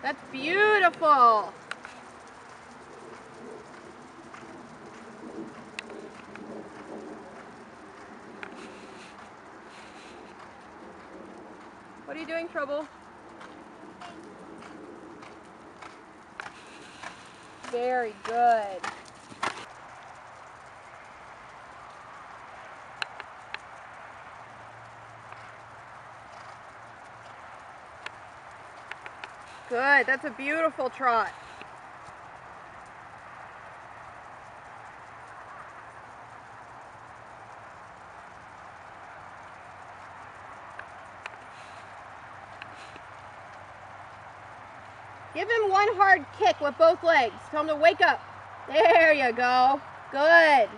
That's beautiful. What are you doing, Trouble? Very good. Good, that's a beautiful trot. Give him one hard kick with both legs. Tell him to wake up. There you go. Good.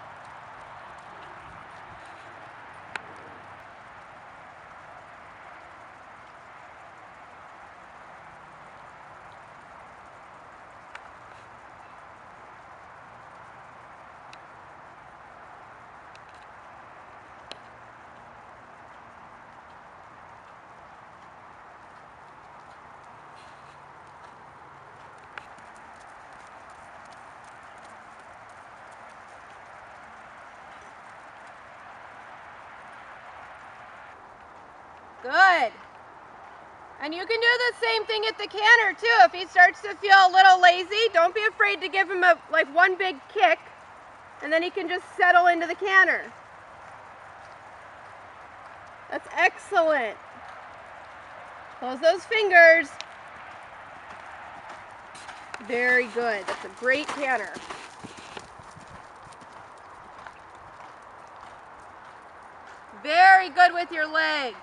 Good. And you can do the same thing at the canter too. If he starts to feel a little lazy, don't be afraid to give him one big kick, and then he can just settle into the canter. That's excellent. Close those fingers. Very good. That's a great canter. Very good with your leg.